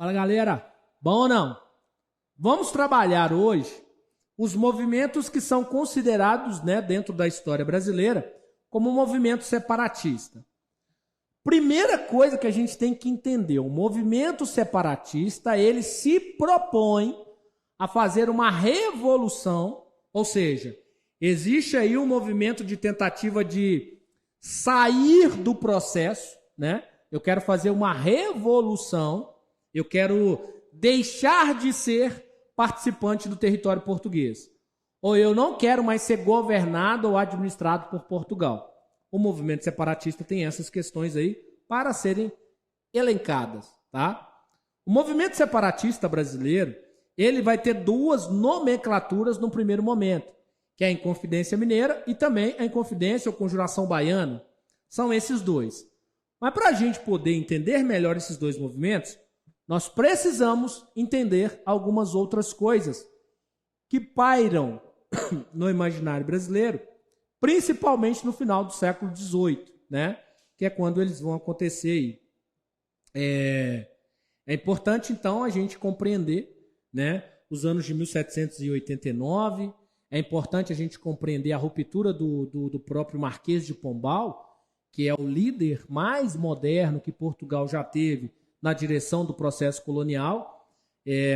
Fala, galera. Bom ou não? Vamos trabalhar hoje os movimentos que são considerados, dentro da história brasileira como movimento separatista. Primeira coisa que a gente tem que entender, o movimento separatista, ele se propõe a fazer uma revolução, ou seja, existe aí um movimento de tentativa de sair do processo, Eu quero fazer uma revolução, eu quero deixar de ser participante do território português. Ou eu não quero mais ser governado ou administrado por Portugal. O movimento separatista tem essas questões aí para serem elencadas, tá? O movimento separatista brasileiro, ele vai ter duas nomenclaturas no primeiro momento, que é a Inconfidência Mineira e também a Inconfidência ou Conjuração Baiana. São esses dois. Mas para a gente poder entender melhor esses dois movimentos, nós precisamos entender algumas outras coisas que pairam no imaginário brasileiro, principalmente no final do século XVIII, que é quando eles vão acontecer. É importante, então, a gente compreender os anos de 1789, é importante a gente compreender a ruptura do próprio Marquês de Pombal, que é o líder mais moderno que Portugal já teve na direção do processo colonial,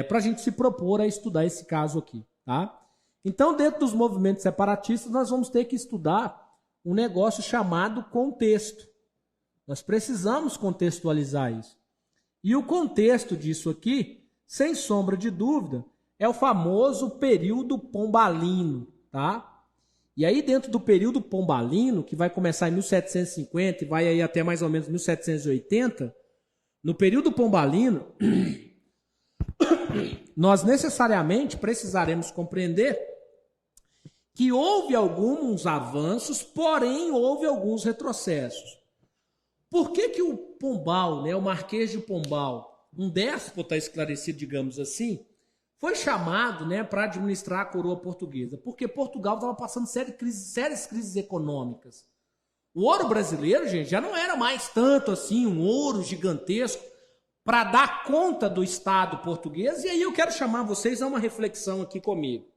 para a gente se propor a estudar esse caso aqui, tá? Então, dentro dos movimentos separatistas, nós vamos ter que estudar um negócio chamado contexto. Nós precisamos contextualizar isso. E o contexto disso aqui, sem sombra de dúvida, é o famoso período pombalino, tá? E aí, dentro do período pombalino, que vai começar em 1750 e vai aí até mais ou menos 1780, no período pombalino, nós necessariamente precisaremos compreender que houve alguns avanços, porém houve alguns retrocessos. Por que o Pombal, o Marquês de Pombal, um déspota esclarecido, digamos assim, foi chamado para administrar a coroa portuguesa? Porque Portugal estava passando sérias crises econômicas. O ouro brasileiro, gente, já não era mais tanto assim um ouro gigantesco para dar conta do Estado português. E aí eu quero chamar vocês a uma reflexão aqui comigo.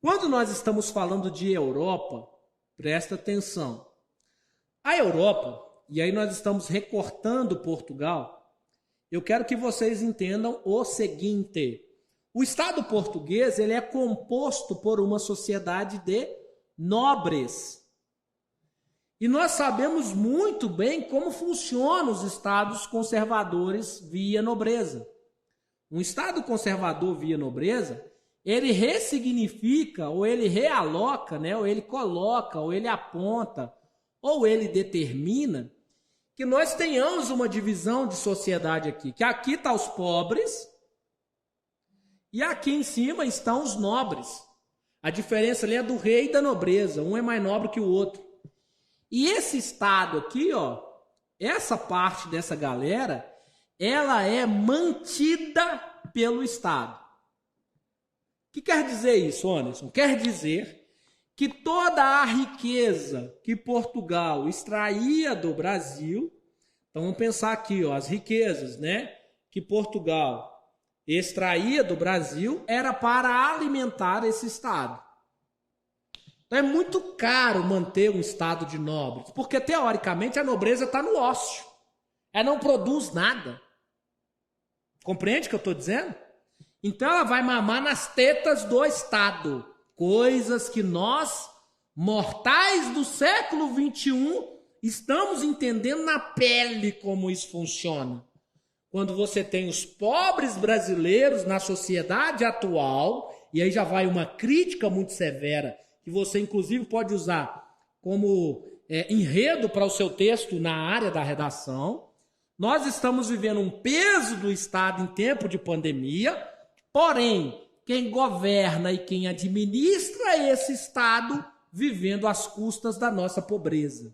Quando nós estamos falando de Europa, presta atenção. A Europa, e aí nós estamos recortando Portugal, eu quero que vocês entendam o seguinte: o Estado português, ele é composto por uma sociedade de nobres. E nós sabemos muito bem como funcionam os estados conservadores via nobreza. Um estado conservador via nobreza, ele ressignifica, ou ele realoca, ou ele coloca, ou ele aponta, ou ele determina que nós tenhamos uma divisão de sociedade aqui. Que aqui estão os pobres e aqui em cima estão os nobres. A diferença ali é do rei e da nobreza. Um é mais nobre que o outro. E esse estado aqui, essa parte dessa galera, ela é mantida pelo Estado. O que quer dizer isso, Anderson? Quer dizer que toda a riqueza que Portugal extraía do Brasil, então vamos pensar aqui, as riquezas, que Portugal extraía do Brasil era para alimentar esse Estado. Então é muito caro manter um estado de nobres, porque teoricamente a nobreza está no ócio. Ela não produz nada. Compreende o que eu estou dizendo? Então ela vai mamar nas tetas do Estado. Coisas que nós, mortais do século XXI, estamos entendendo na pele como isso funciona. Quando você tem os pobres brasileiros na sociedade atual, e aí já vai uma crítica muito severa, que você inclusive pode usar como enredo para o seu texto na área da redação. Nós estamos vivendo um peso do Estado em tempo de pandemia, porém, quem governa e quem administra esse Estado vivendo às custas da nossa pobreza.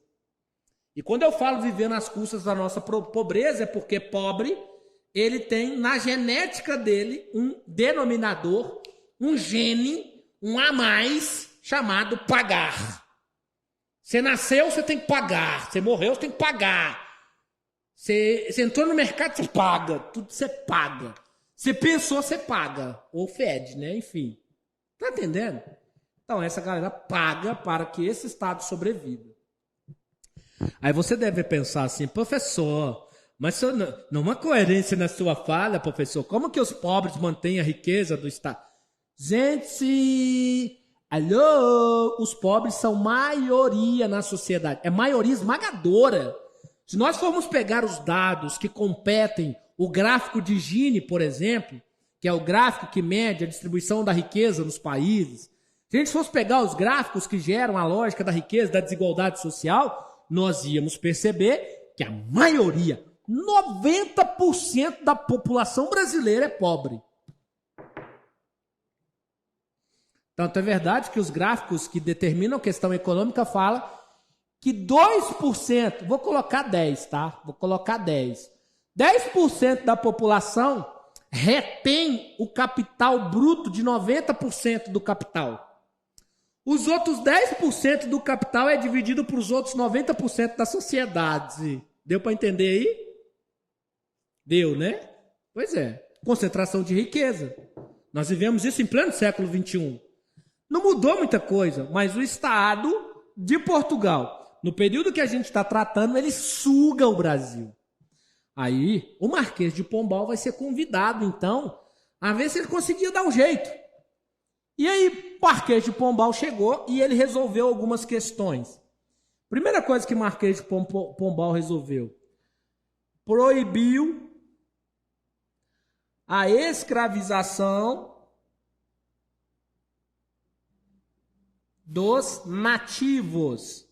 E quando eu falo vivendo às custas da nossa pobreza, é porque pobre, ele tem na genética dele um denominador, um gene, um a mais, chamado pagar. Você nasceu, você tem que pagar. Você morreu, você tem que pagar. Você entrou no mercado, você paga. Tudo você paga. Você pensou, você paga. Ou fede, né? Enfim. Tá entendendo? Então, essa galera paga para que esse Estado sobreviva. Aí você deve pensar assim, professor, mas não uma coerência na sua fala, professor. Como que os pobres mantêm a riqueza do Estado? Gente, alô, os pobres são maioria na sociedade. É maioria esmagadora. Se nós formos pegar os dados que competem, o gráfico de Gini, por exemplo, que é o gráfico que mede a distribuição da riqueza nos países, se a gente fosse pegar os gráficos que geram a lógica da riqueza, da desigualdade social, nós íamos perceber que a maioria, 90% da população brasileira é pobre. Tanto é verdade que os gráficos que determinam a questão econômica falam que 2%, vou colocar 10, tá? Vou colocar 10. 10% da população retém o capital bruto de 90% do capital. Os outros 10% do capital é dividido para os outros 90% da sociedade. Deu para entender aí? Deu, né? Pois é. Concentração de riqueza. Nós vivemos isso em pleno século XXI. Não mudou muita coisa, mas o Estado de Portugal, no período que a gente está tratando, ele suga o Brasil. Aí, o Marquês de Pombal vai ser convidado, então, a ver se ele conseguia dar um jeito. E aí, o Marquês de Pombal chegou e ele resolveu algumas questões. Primeira coisa que o Marquês de Pombal resolveu: proibiu a escravização dos nativos.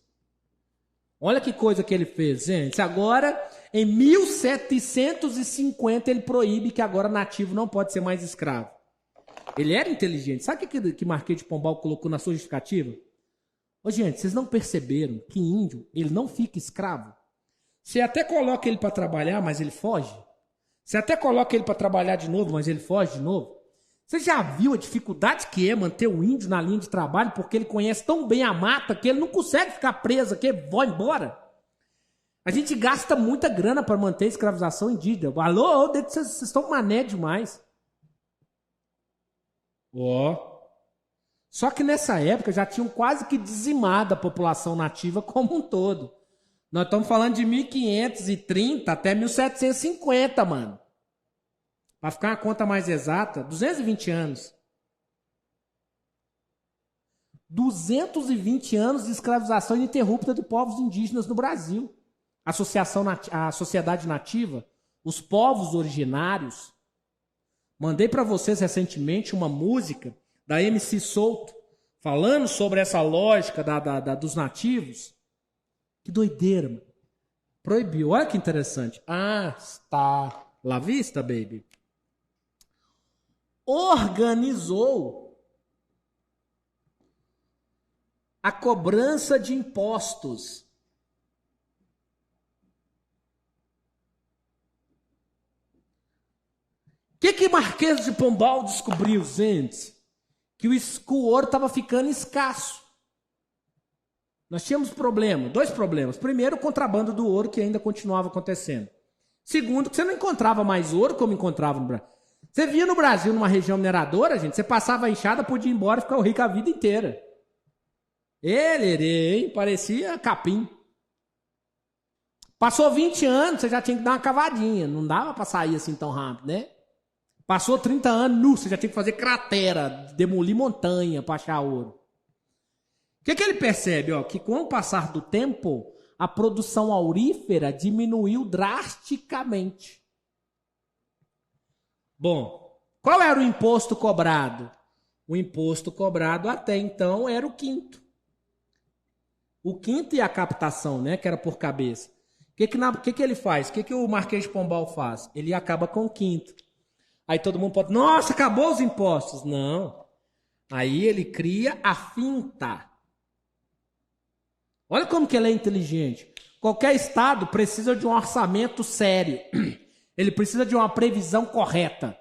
Olha que coisa que ele fez, gente. Agora, em 1750, ele proíbe que agora nativo não pode ser mais escravo. Ele era inteligente. Sabe o que Marquês de Pombal colocou na sua justificativa? Ô, gente, vocês não perceberam que índio, ele não fica escravo? Você até coloca ele para trabalhar, mas ele foge. Você até coloca ele para trabalhar de novo, mas ele foge de novo. Você já viu a dificuldade que é manter o índio na linha de trabalho porque ele conhece tão bem a mata que ele não consegue ficar preso aqui, vai embora? A gente gasta muita grana para manter a escravização indígena. Alô, vocês estão mané demais. Só que nessa época já tinham quase que dizimado a população nativa como um todo. Nós estamos falando de 1530 até 1750, mano. Para ficar uma conta mais exata, 220 anos. 220 anos de escravização ininterrupta de povos indígenas no Brasil. A sociedade nativa, os povos originários. Mandei para vocês recentemente uma música da MC Souto, falando sobre essa lógica dos nativos. Que doideira, mano. Proibiu, olha que interessante. Está lá vista, baby. Organizou a cobrança de impostos. O que Marquês de Pombal descobriu, gente? Que o ouro estava ficando escasso. Nós tínhamos dois problemas. Primeiro, o contrabando do ouro, que ainda continuava acontecendo. Segundo, que você não encontrava mais ouro como encontrava no Brasil. Você via no Brasil, numa região mineradora, gente, você passava a enxada, podia ir embora e ficar rico a vida inteira. Hein? Parecia capim. Passou 20 anos, você já tinha que dar uma cavadinha. Não dava para sair assim tão rápido, né? Passou 30 anos, você já tinha que fazer cratera, demolir montanha para achar ouro. O que ele percebe? Que com o passar do tempo, a produção aurífera diminuiu drasticamente. Bom, qual era o imposto cobrado? O imposto cobrado até então era o quinto. O quinto e a captação, né, que era por cabeça. O que ele faz? O que o Marquês de Pombal faz? Ele acaba com o quinto. Aí todo mundo pode... Nossa, acabou os impostos. Não. Aí ele cria a finta. Olha como que ele é inteligente. Qualquer estado precisa de um orçamento sério. Ele precisa de uma previsão correta.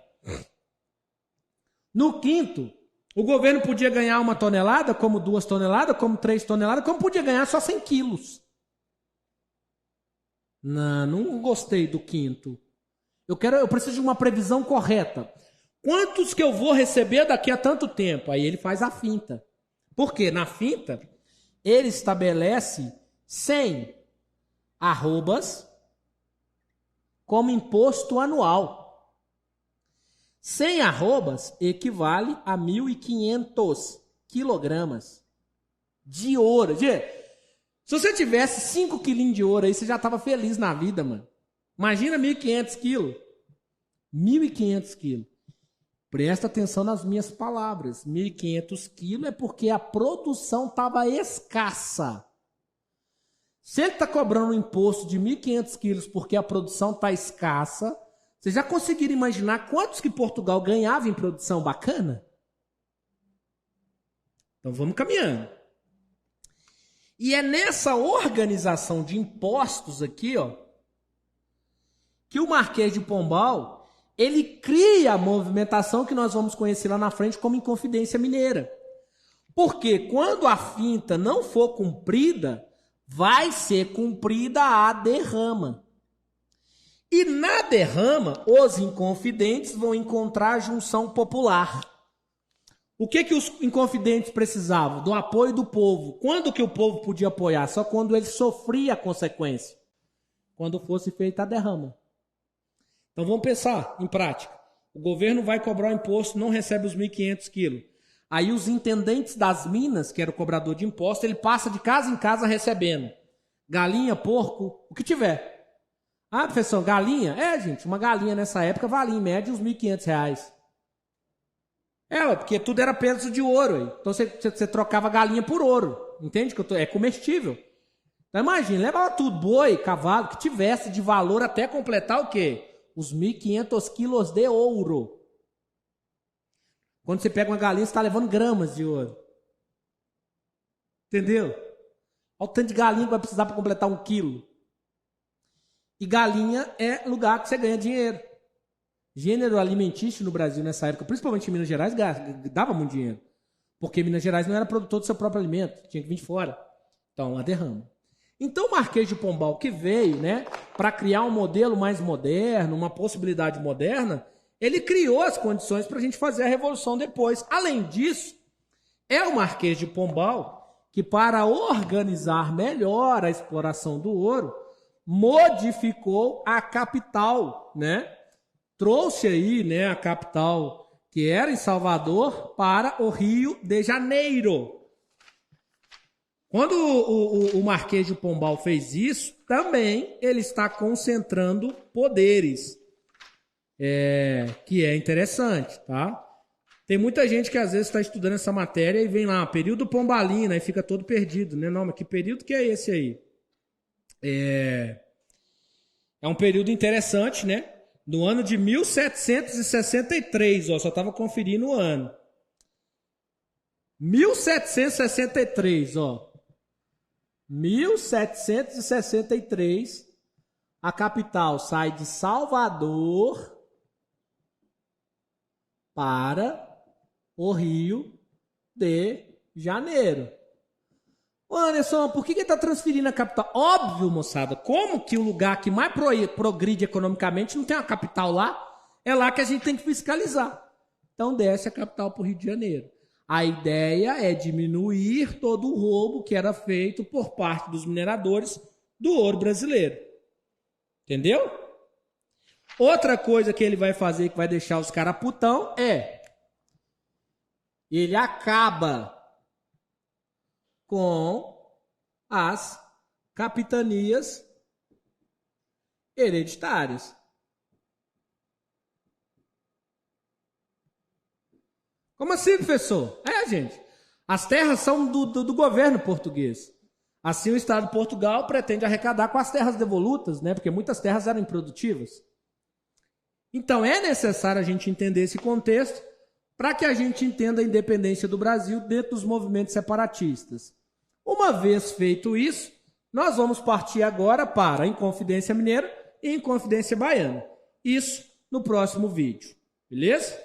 No quinto, o governo podia ganhar 1 tonelada, como 2 toneladas, como 3 toneladas, como podia ganhar só 100 quilos. Não gostei do quinto. Eu preciso de uma previsão correta. Quantos que eu vou receber daqui a tanto tempo? Aí ele faz a finta. Por quê? Na finta, ele estabelece 100 arrobas como imposto anual. 100 arrobas equivale a 1.500 quilogramas de ouro. Se você tivesse 5 quilinhos de ouro aí, você já estava feliz na vida, mano. Imagina 1.500 quilos. 1.500 quilos. Presta atenção nas minhas palavras. 1.500 quilos é porque a produção estava escassa. Se ele está cobrando um imposto de 1.500 quilos porque a produção está escassa, vocês já conseguiram imaginar quantos que Portugal ganhava em produção bacana? Então vamos caminhando. E é nessa organização de impostos aqui, ó, que o Marquês de Pombal, ele cria a movimentação que nós vamos conhecer lá na frente como Inconfidência Mineira. Porque quando a finta não for cumprida, vai ser cumprida a derrama. E na derrama, os inconfidentes vão encontrar a junção popular. O que os inconfidentes precisavam? Do apoio do povo. Quando que o povo podia apoiar? Só quando ele sofria a consequência. Quando fosse feita a derrama. Então vamos pensar em prática. O governo vai cobrar o imposto, não recebe os 1.500 quilos. Aí os intendentes das minas, que era o cobrador de imposto, ele passa de casa em casa recebendo. Galinha, porco, o que tiver. Ah, professor, galinha? É, gente, uma galinha nessa época valia em média uns R$1.500. Porque tudo era peso de ouro. Aí. Então você trocava galinha por ouro. Entende? É comestível. Então imagina, levava tudo, boi, cavalo, que tivesse de valor até completar o quê? Os 1.500 quilos de ouro. Quando você pega uma galinha, você está levando gramas de ouro. Entendeu? Olha o tanto de galinha que vai precisar para completar 1 quilo. E galinha é lugar que você ganha dinheiro. Gênero alimentício no Brasil nessa época, principalmente em Minas Gerais, dava muito dinheiro. Porque Minas Gerais não era produtor do seu próprio alimento, tinha que vir de fora. Então, a derrama. Então, o Marquês de Pombal, que veio, né, para criar um modelo mais moderno, uma possibilidade moderna, ele criou as condições para a gente fazer a revolução depois. Além disso, é o Marquês de Pombal que, para organizar melhor a exploração do ouro, modificou a capital, né? Trouxe aí, né, a capital que era em Salvador para o Rio de Janeiro. Quando o Marquês de Pombal fez isso, também ele está concentrando poderes, que é interessante, tá? Tem muita gente que às vezes está estudando essa matéria e vem lá, período pombalino, e fica todo perdido, né? Não, mas que período que é esse aí? É um período interessante, né? No ano de 1763, ó, só estava conferindo o ano. 1763, ó. 1763, a capital sai de Salvador para o Rio de Janeiro. Ô Anderson, por que ele está transferindo a capital? Óbvio, moçada, como que o lugar que mais progride economicamente não tem uma capital lá? É lá que a gente tem que fiscalizar. Então desce a capital para o Rio de Janeiro. A ideia é diminuir todo o roubo que era feito por parte dos mineradores do ouro brasileiro. Entendeu? Outra coisa que ele vai fazer que vai deixar os caras putão é ele acaba com as capitanias hereditárias. Como assim, professor? Gente. As terras são do governo português. Assim, o Estado de Portugal pretende arrecadar com as terras devolutas, né? Porque muitas terras eram improdutivas. Então, é necessário a gente entender esse contexto para que a gente entenda a independência do Brasil dentro dos movimentos separatistas. Uma vez feito isso, nós vamos partir agora para a Inconfidência Mineira e a Inconfidência Baiana. Isso no próximo vídeo. Beleza?